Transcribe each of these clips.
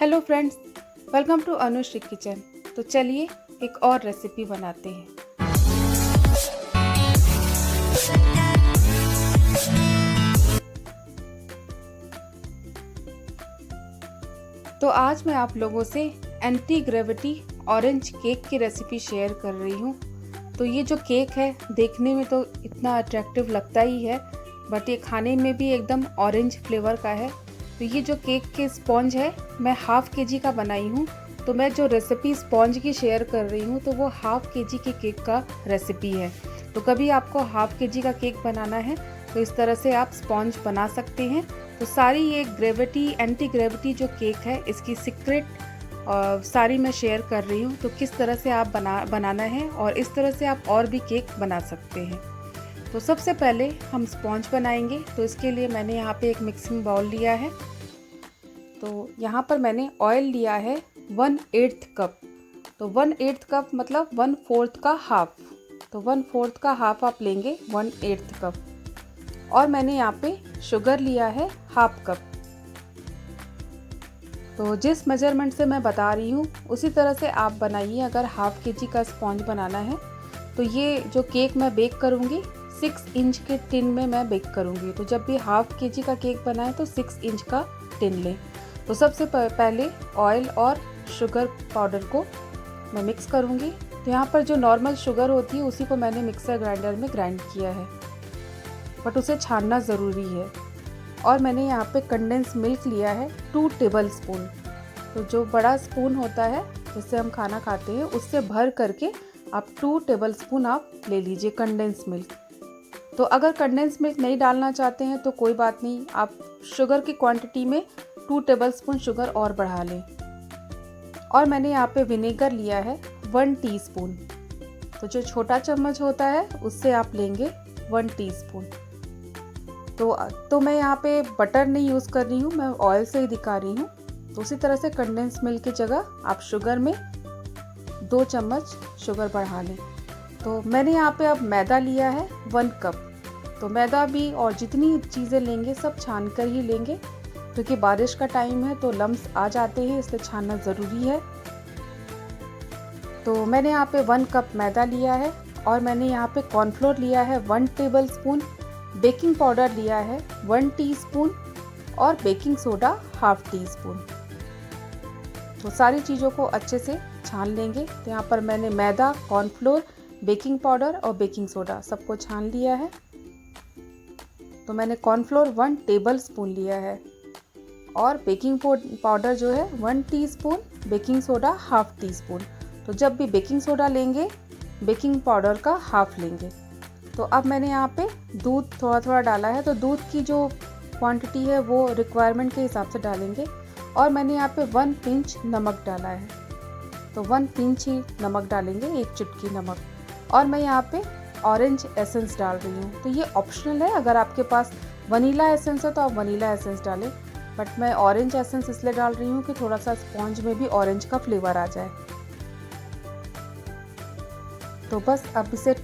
Hello friends, welcome to Anushree kitchen. तो चलिए एक और रेसिपी बनाते हैं। तो आज मैं आप लोगों से एंटी ग्रेविटी ऑरेंज केक की रेसिपी शेयर कर रही हूँ। तो ये जो केक है देखने में तो इतना अट्रैक्टिव लगता ही है, बट ये खाने में भी एकदम ऑरेंज फ्लेवर का है। तो ये जो केक के स्पॉन्ज है मैं हाफ केजी का बनाई हूँ। तो मैं जो रेसिपी स्पॉन्ज की शेयर कर रही हूँ तो वो हाफ केजी के केक का रेसिपी है। तो कभी आपको हाफ केजी का केक बनाना है तो इस तरह से आप स्पॉन्ज बना सकते हैं। तो सारी ये ग्रेविटी एंटी ग्रेविटी जो केक है इसकी सीक्रेट सारी मैं शेयर कर रही हूँ। तो किस तरह से आप बनाना है और इस तरह से आप और भी केक बना सकते हैं। तो सबसे पहले हम स्पॉन्ज बनाएंगे। तो इसके लिए मैंने यहाँ पे एक मिक्सिंग बाउल लिया है। तो यहाँ पर मैंने ऑयल लिया है 1/8 कप। तो 1/8 कप मतलब 1/4 का हाफ। तो 1/4 का हाफ आप लेंगे 1/8 कप। और मैंने यहाँ पे शुगर लिया है हाफ कप। तो जिस मेजरमेंट से मैं बता रही हूँ उसी तरह से आप बनाइए अगर हाफ केजी का स्पॉन्ज बनाना है। तो ये जो केक मैं बेक करूँगी 6 इंच के टिन में मैं बेक करूँगी। तो जब भी हाफ केजी का केक बनाए तो 6 इंच का टिन लें। तो सबसे पहले ऑयल और शुगर पाउडर को मैं मिक्स करूँगी। तो यहाँ पर जो नॉर्मल शुगर होती है उसी को मैंने मिक्सर ग्राइंडर में ग्राइंड किया है, बट उसे छानना ज़रूरी है। और मैंने यहाँ पे कंडेंस मिल्क लिया है 2 टेबल स्पून। तो जो बड़ा स्पून होता है जिससे हम खाना खाते हैं उससे भर करके आप 2 टेबल स्पून आप ले लीजिए कंडेंस मिल्क। तो अगर कंडेंस मिल्क नहीं डालना चाहते हैं तो कोई बात नहीं, आप शुगर की क्वांटिटी में 2 टेबल स्पून शुगर और बढ़ा लें। और मैंने यहाँ पे विनेगर लिया है 1 टीस्पून। तो जो छोटा चम्मच होता है उससे आप लेंगे 1 टीस्पून। तो मैं यहाँ पे बटर नहीं यूज़ कर रही हूँ, मैं ऑयल से ही दिखा रही हूँ। तो उसी तरह से कंडेंस मिल्क की जगह आप शुगर में 2 चम्मच शुगर बढ़ा लें। तो मैंने यहाँ पे अब मैदा लिया है 1 कप। तो मैदा भी और जितनी चीज़ें लेंगे सब छान कर ही लेंगे, क्योंकि बारिश का टाइम है तो लम्स आ जाते हैं, इसलिए छानना ज़रूरी है। तो मैंने यहाँ पे 1 कप मैदा लिया है। और मैंने यहाँ पे कॉर्नफ्लोर लिया है 1 टेबल स्पून, बेकिंग पाउडर लिया है 1 टीस्पून और baking soda half tea spoon. तो सारी चीज़ों को अच्छे से छान लेंगे। तो यहाँ पर मैंने मैदा, कॉर्नफ्लोर, बेकिंग पाउडर और बेकिंग सोडा सबको छान लिया है। तो मैंने कॉर्नफ्लोर 1 टेबल स्पून लिया है और बेकिंग पाउडर जो है 1 teaspoon, baking soda half tea spoon. तो जब भी बेकिंग सोडा लेंगे बेकिंग पाउडर का हाफ लेंगे। तो अब मैंने यहाँ पे दूध थोड़ा थोड़ा डाला है। तो दूध की जो क्वांटिटी है वो रिक्वायरमेंट के हिसाब से डालेंगे। और मैंने यहाँ पे 1 पिंच नमक डाला है। तो 1 पिंच ही नमक डालेंगे, 1 चुटकी नमक। और मैं यहाँ पे ऑरेंज एसेंस डाल रही हूँ। तो ये ऑप्शनल है, अगर आपके पास वनीला एसेंस है तो आप वनीला एसेंस डालें, बट मैं ऑरेंज एसेंस इसलिए डाल रही हूँ कि थोड़ा सा स्पॉन्ज में भी ऑरेंज का फ्लेवर आ जाए। तो बस अब इसे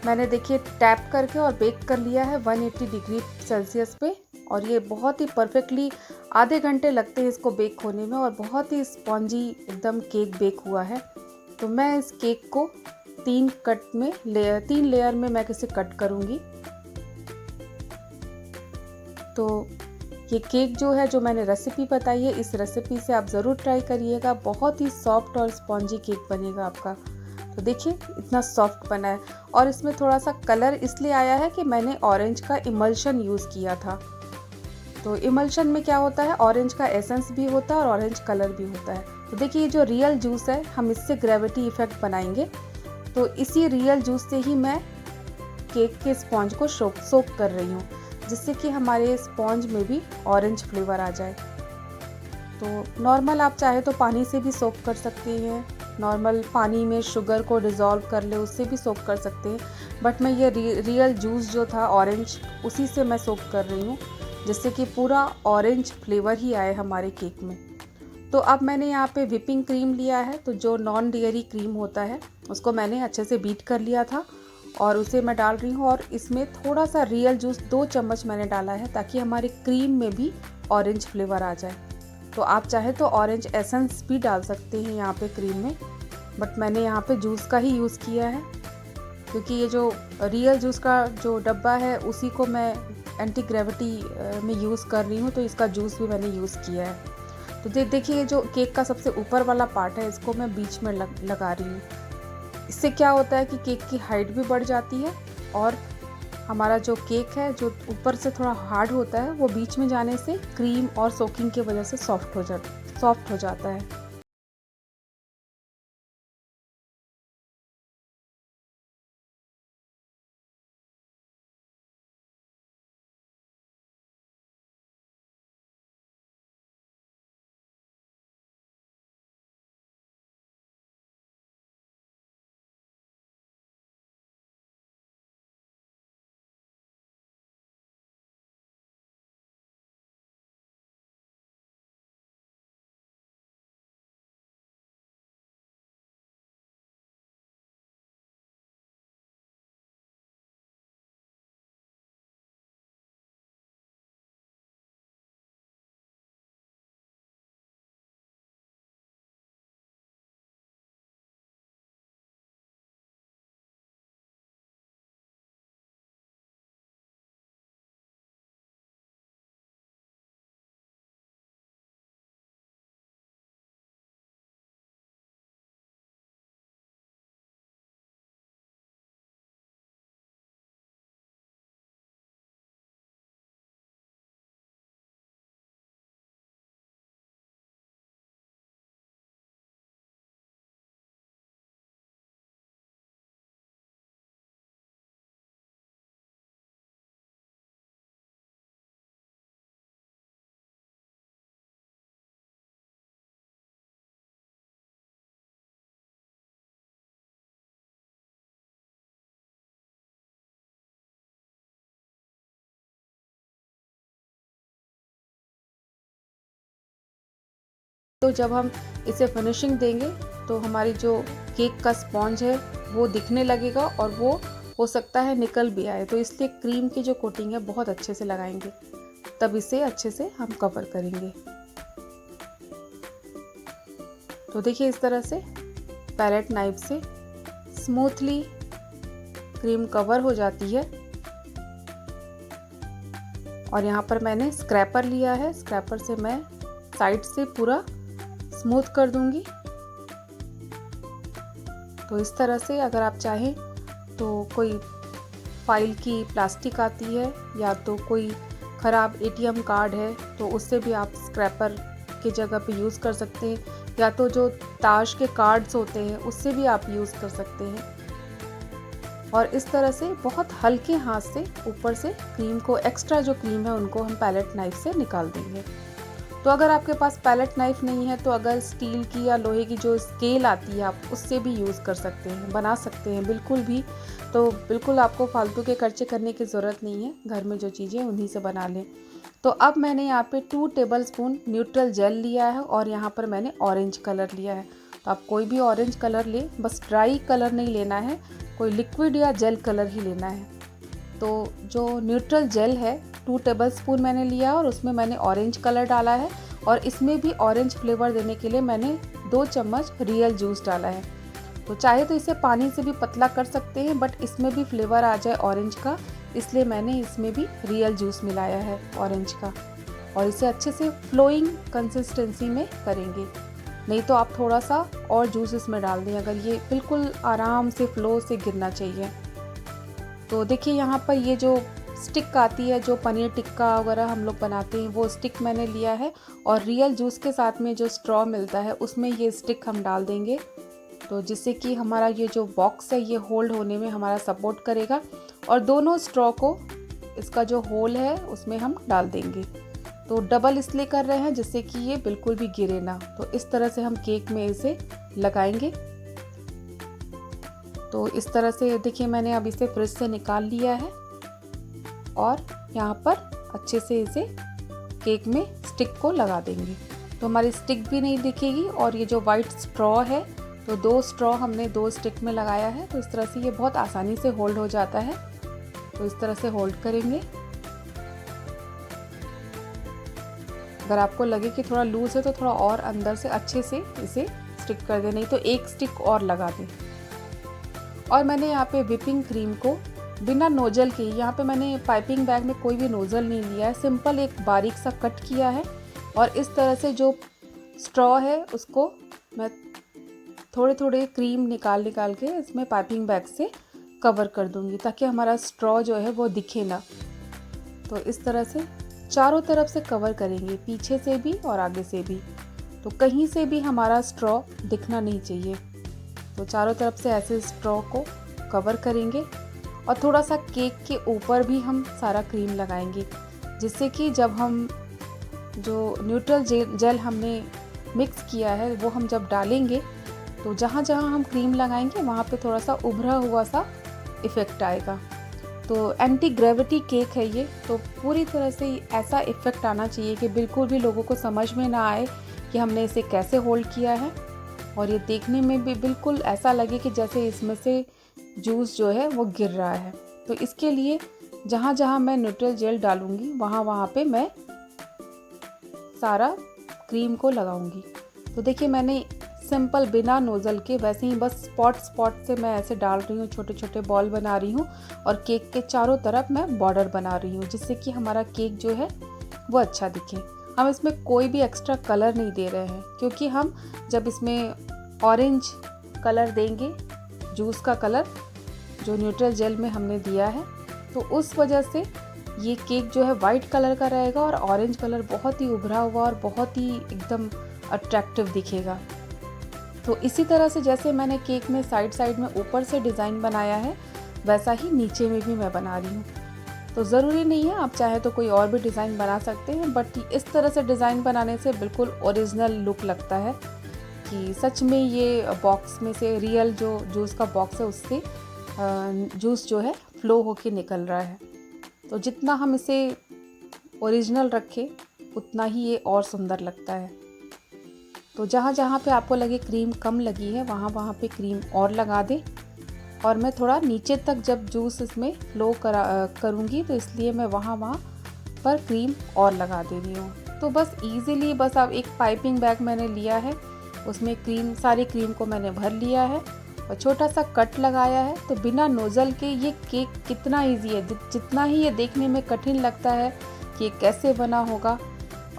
मैंने देखिए टैप करके और बेक कर लिया है 180 डिग्री सेल्सियस पे। और ये बहुत ही परफेक्टली आधे घंटे लगते हैं इसको बेक होने में और बहुत ही स्पॉन्जी एकदम केक बेक हुआ है। तो मैं इस केक को 3 लेयर में मैं इसे कट करूँगी। तो ये केक जो है, जो मैंने रेसिपी बताई है, इस रेसिपी से आप ज़रूर ट्राई करिएगा। बहुत ही सॉफ्ट और स्पॉन्जी केक बनेगा आपका। तो देखिए इतना सॉफ्ट बना है। और इसमें थोड़ा सा कलर इसलिए आया है कि मैंने ऑरेंज का इमल्शन यूज़ किया था। तो इमल्शन में क्या होता है, ऑरेंज का एसेंस भी होता है और ऑरेंज कलर भी होता है। तो देखिए ये जो रियल जूस है हम इससे ग्रेविटी इफेक्ट बनाएंगे। तो इसी रियल जूस से ही मैं केक के स्पॉन्ज को सोक कर रही हूँ, जिससे कि हमारे स्पॉन्ज में भी ऑरेंज फ्लेवर आ जाए। तो नॉर्मल आप चाहे तो पानी से भी सोक कर सकते हैं, नॉर्मल पानी में शुगर को डिज़ोल्व कर ले उससे भी सोक कर सकते हैं, बट मैं ये रियल जूस जो था ऑरेंज उसी से मैं सोक कर रही हूँ, जिससे कि पूरा ऑरेंज फ्लेवर ही आए हमारे केक में। तो अब मैंने यहाँ पे व्हिपिंग क्रीम लिया है। तो जो नॉन डेयरी क्रीम होता है उसको मैंने अच्छे से बीट कर लिया था और उसे मैं डाल रही हूँ। और इसमें थोड़ा सा रियल जूस 2 चम्मच मैंने डाला है ताकि हमारे क्रीम में भी ऑरेंज फ्लेवर आ जाए। तो आप चाहें तो ऑरेंज एसेंस भी डाल सकते हैं यहाँ पे क्रीम में, बट मैंने यहाँ पे जूस का ही यूज़ किया है, क्योंकि ये जो रियल जूस का जो डब्बा है उसी को मैं एंटी ग्रेविटी में यूज़ कर रही हूँ, तो इसका जूस भी मैंने यूज़ किया है। तो देखिए ये जो केक का सबसे ऊपर वाला पार्ट है इसको मैं बीच में लगा रही हूँ। इससे क्या होता है कि केक की हाइट भी बढ़ जाती है और हमारा जो केक है जो ऊपर से थोड़ा हार्ड होता है वो बीच में जाने से क्रीम और सोकिंग की वजह से सॉफ्ट हो जाता है। तो जब हम इसे फिनिशिंग देंगे तो हमारी जो केक का स्पॉन्ज है वो दिखने लगेगा और वो हो सकता है निकल भी आए, तो इसलिए क्रीम की जो कोटिंग है बहुत अच्छे से लगाएंगे, तब इसे अच्छे से हम कवर करेंगे। तो देखिए इस तरह से पैलेट नाइफ से स्मूथली क्रीम कवर हो जाती है। और यहाँ पर मैंने स्क्रैपर लिया है, स्क्रैपर से मैं साइड से पूरा स्मूथ कर दूंगी। तो इस तरह से अगर आप चाहें तो कोई फाइल की प्लास्टिक आती है या तो कोई ख़राब एटीएम कार्ड है तो उससे भी आप स्क्रैपर की जगह पे यूज़ कर सकते हैं, या तो जो ताश के कार्ड्स होते हैं उससे भी आप यूज़ कर सकते हैं। और इस तरह से बहुत हल्के हाथ से ऊपर से क्रीम को, एक्स्ट्रा जो क्रीम है उनको हम पैलेट नाइफ से निकाल देंगे। तो अगर आपके पास पैलेट नाइफ नहीं है तो अगर स्टील की या लोहे की जो स्केल आती है आप उससे भी यूज़ कर सकते हैं, बना सकते हैं बिल्कुल भी। तो बिल्कुल आपको फालतू के खर्चे करने की ज़रूरत नहीं है, घर में जो चीज़ें उन्हीं से बना लें। तो अब मैंने यहाँ पे 2 टेबलस्पून न्यूट्रल जेल लिया है और यहाँ पर मैंने ऑरेंज कलर लिया है। तो आप कोई भी ऑरेंज कलर लें, बस ड्राई कलर नहीं लेना है, कोई लिक्विड या जेल कलर ही लेना है। तो जो न्यूट्रल जेल है 2 टेबलस्पून मैंने लिया और उसमें मैंने ऑरेंज कलर डाला है और इसमें भी ऑरेंज फ्लेवर देने के लिए मैंने 2 चम्मच रियल जूस डाला है। तो चाहे तो इसे पानी से भी पतला कर सकते हैं, बट इसमें भी फ्लेवर आ जाए ऑरेंज का, इसलिए मैंने इसमें भी रियल जूस मिलाया है ऑरेंज का। और इसे अच्छे से फ्लोइंग कंसिस्टेंसी में करेंगे, नहीं तो आप थोड़ा सा और जूस इसमें डाल दें, अगर ये बिल्कुल आराम से फ्लो से गिरना चाहिए। तो देखिए यहाँ पर ये जो स्टिक आती है, जो पनीर टिक्का वगैरह हम लोग बनाते हैं, वो स्टिक मैंने लिया है और रियल जूस के साथ में जो स्ट्रॉ मिलता है उसमें ये स्टिक हम डाल देंगे, तो जिससे कि हमारा ये जो बॉक्स है ये होल्ड होने में हमारा सपोर्ट करेगा। और दोनों स्ट्रॉ को इसका जो होल है उसमें हम डाल देंगे। तो डबल इसलिए कर रहे हैं जिससे कि ये बिल्कुल भी गिरे ना। तो इस तरह से हम केक में इसे लगाएंगे। तो इस तरह से देखिए मैंने अब इसे फ्रिज से निकाल लिया है और यहाँ पर अच्छे से इसे केक में स्टिक को लगा देंगे, तो हमारी स्टिक भी नहीं दिखेगी। और ये जो वाइट स्ट्रॉ है, तो 2 स्ट्रॉ हमने 2 स्टिक में लगाया है, तो इस तरह से ये बहुत आसानी से होल्ड हो जाता है। तो इस तरह से होल्ड करेंगे। अगर आपको लगे कि थोड़ा लूज़ है तो थोड़ा और अंदर से अच्छे से इसे स्टिक कर दें, नहीं तो एक स्टिक और लगा दें। और मैंने यहाँ पे व्हिपिंग क्रीम को बिना नोजल के, यहाँ पे मैंने पाइपिंग बैग में कोई भी नोजल नहीं लिया है, सिंपल एक बारीक सा कट किया है। और इस तरह से जो स्ट्रॉ है उसको मैं थोड़े थोड़े क्रीम निकाल के इसमें पाइपिंग बैग से कवर कर दूँगी, ताकि हमारा स्ट्रॉ जो है वो दिखे ना। तो इस तरह से चारों तरफ से कवर करेंगे, पीछे से भी और आगे से भी, तो कहीं से भी हमारा स्ट्रॉ दिखना नहीं चाहिए। तो चारों तरफ से ऐसे स्ट्रॉ को कवर करेंगे और थोड़ा सा केक के ऊपर भी हम सारा क्रीम लगाएंगे, जिससे कि जब हम जो न्यूट्रल जेल हमने मिक्स किया है वो हम जब डालेंगे तो जहाँ जहाँ हम क्रीम लगाएंगे वहाँ पे थोड़ा सा उभरा हुआ सा इफ़ेक्ट आएगा। तो एंटी ग्रेविटी केक है ये, तो पूरी तरह से ऐसा इफ़ेक्ट आना चाहिए कि बिल्कुल भी लोगों को समझ में ना आए कि हमने इसे कैसे होल्ड किया है, और ये देखने में भी बिल्कुल ऐसा लगे कि जैसे इसमें से जूस जो है वो गिर रहा है। तो इसके लिए जहाँ जहाँ मैं न्यूट्रल जेल डालूँगी वहाँ पे मैं सारा क्रीम को लगाऊंगी। तो देखिए मैंने सिंपल बिना नोज़ल के वैसे ही बस स्पॉट से मैं ऐसे डाल रही हूँ, छोटे छोटे बॉल बना रही हूँ और केक के चारों तरफ मैं बॉर्डर बना रही हूँ, जिससे कि हमारा केक जो है वो अच्छा दिखे। हम इसमें कोई भी एक्स्ट्रा कलर नहीं दे रहे हैं, क्योंकि हम जब इसमें ऑरेंज कलर देंगे, जूस का कलर जो न्यूट्रल जेल में हमने दिया है, तो उस वजह से ये केक जो है वाइट कलर का रहेगा और ऑरेंज कलर बहुत ही उभरा हुआ और बहुत ही एकदम अट्रैक्टिव दिखेगा। तो इसी तरह से जैसे मैंने केक में साइड में ऊपर से डिज़ाइन बनाया है, वैसा ही नीचे में भी मैं बना रही हूँ। तो ज़रूरी नहीं है, आप चाहे तो कोई और भी डिज़ाइन बना सकते हैं, बट इस तरह से डिज़ाइन बनाने से बिल्कुल ओरिजिनल लुक लगता है कि सच में ये बॉक्स में से रियल जो जूस का बॉक्स है उससे जूस जो है फ्लो होके निकल रहा है। तो जितना हम इसे ओरिजिनल रखें उतना ही ये और सुंदर लगता है। तो जहाँ जहाँ पे आपको लगे क्रीम कम लगी है वहाँ पे क्रीम और लगा दें। और मैं थोड़ा नीचे तक जब जूस इसमें फ्लो करूँगी तो इसलिए मैं वहाँ पर क्रीम और लगा दे रही हूँ। तो बस इजीली बस अब एक पाइपिंग बैग मैंने लिया है, उसमें सारी क्रीम को मैंने भर लिया है और छोटा सा कट लगाया है। तो बिना नोज़ल के ये केक कितना इजी है, जितना ही ये देखने में कठिन लगता है कि कैसे बना होगा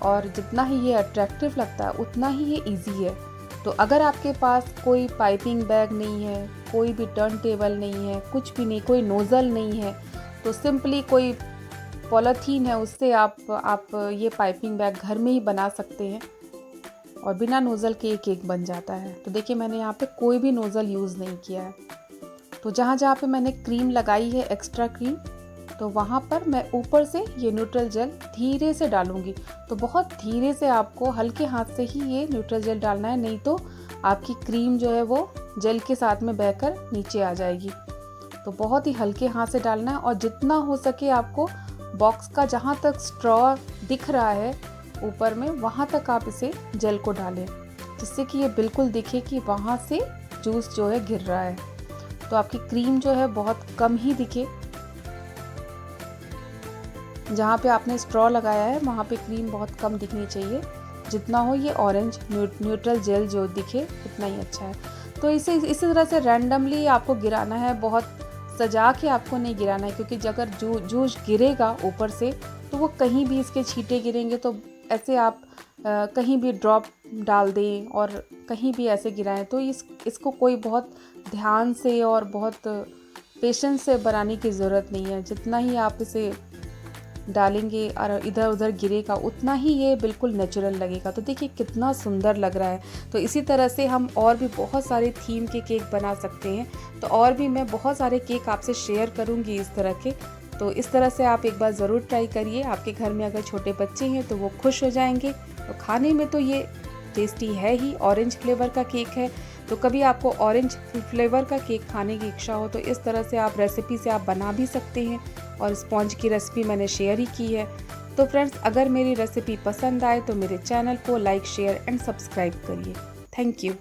और जितना ही ये अट्रैक्टिव लगता है उतना ही ये इजी है। तो अगर आपके पास कोई पाइपिंग बैग नहीं है, कोई भी टर्न टेबल नहीं है, कुछ भी नहीं, कोई नोज़ल नहीं है, तो सिंपली कोई पॉलीथीन है उससे आप ये पाइपिंग बैग घर में ही बना सकते हैं और बिना नोज़ल के ये केक बन जाता है। तो देखिए मैंने यहाँ पे कोई भी नोज़ल यूज़ नहीं किया है। तो जहाँ जहाँ पे मैंने क्रीम लगाई है, एक्स्ट्रा क्रीम, तो वहाँ पर मैं ऊपर से ये न्यूट्रल जेल धीरे से डालूँगी। तो बहुत धीरे से आपको हल्के हाथ से ही ये न्यूट्रल जेल डालना है, नहीं तो आपकी क्रीम जो है वो जेल के साथ में बहकर नीचे आ जाएगी। तो बहुत ही हल्के हाथ से डालना है और जितना हो सके आपको बॉक्स का जहाँ तक स्ट्रॉ दिख रहा है ऊपर में वहाँ तक आप इसे जेल को डालें, जिससे कि ये बिल्कुल दिखे कि वहाँ से जूस जो है गिर रहा है। तो आपकी क्रीम जो है बहुत कम ही दिखे, जहाँ पे आपने स्ट्रॉ लगाया है वहाँ पे क्रीम बहुत कम दिखनी चाहिए, जितना हो ये ऑरेंज न्यूट्रल जेल जो दिखे उतना ही अच्छा है। तो इसी तरह से रैंडमली आपको गिराना है, बहुत सजा के आपको नहीं गिराना है, क्योंकि अगर जूस गिरेगा ऊपर से तो वो कहीं भी इसके छींटे गिरेंगे, तो ऐसे आप कहीं भी ड्रॉप डाल दें और कहीं भी ऐसे गिराएं तो इसको कोई बहुत ध्यान से और बहुत पेशेंस से बनाने की ज़रूरत नहीं है। जितना ही आप इसे डालेंगे और इधर उधर गिरेगा उतना ही ये बिल्कुल नेचुरल लगेगा। तो देखिए कितना सुंदर लग रहा है। तो इसी तरह से हम और भी बहुत सारे थीम के केक बना सकते हैं। तो और भी मैं बहुत सारे केक आपसे शेयर करूंगी इस तरह के। तो इस तरह से आप एक बार ज़रूर ट्राई करिए। आपके घर में अगर छोटे बच्चे हैं तो वो खुश हो जाएंगे। तो खाने में तो ये टेस्टी है ही, ऑरेंज फ्लेवर का केक है। तो कभी आपको ऑरेंज फ्लेवर का केक खाने की इच्छा हो तो इस तरह से आप रेसिपी से आप बना भी सकते हैं। और स्पॉन्ज की रेसिपी मैंने शेयर ही की है। तो फ्रेंड्स, अगर मेरी रेसिपी पसंद आए तो मेरे चैनल को लाइक, शेयर एंड सब्सक्राइब करिए। Thank you.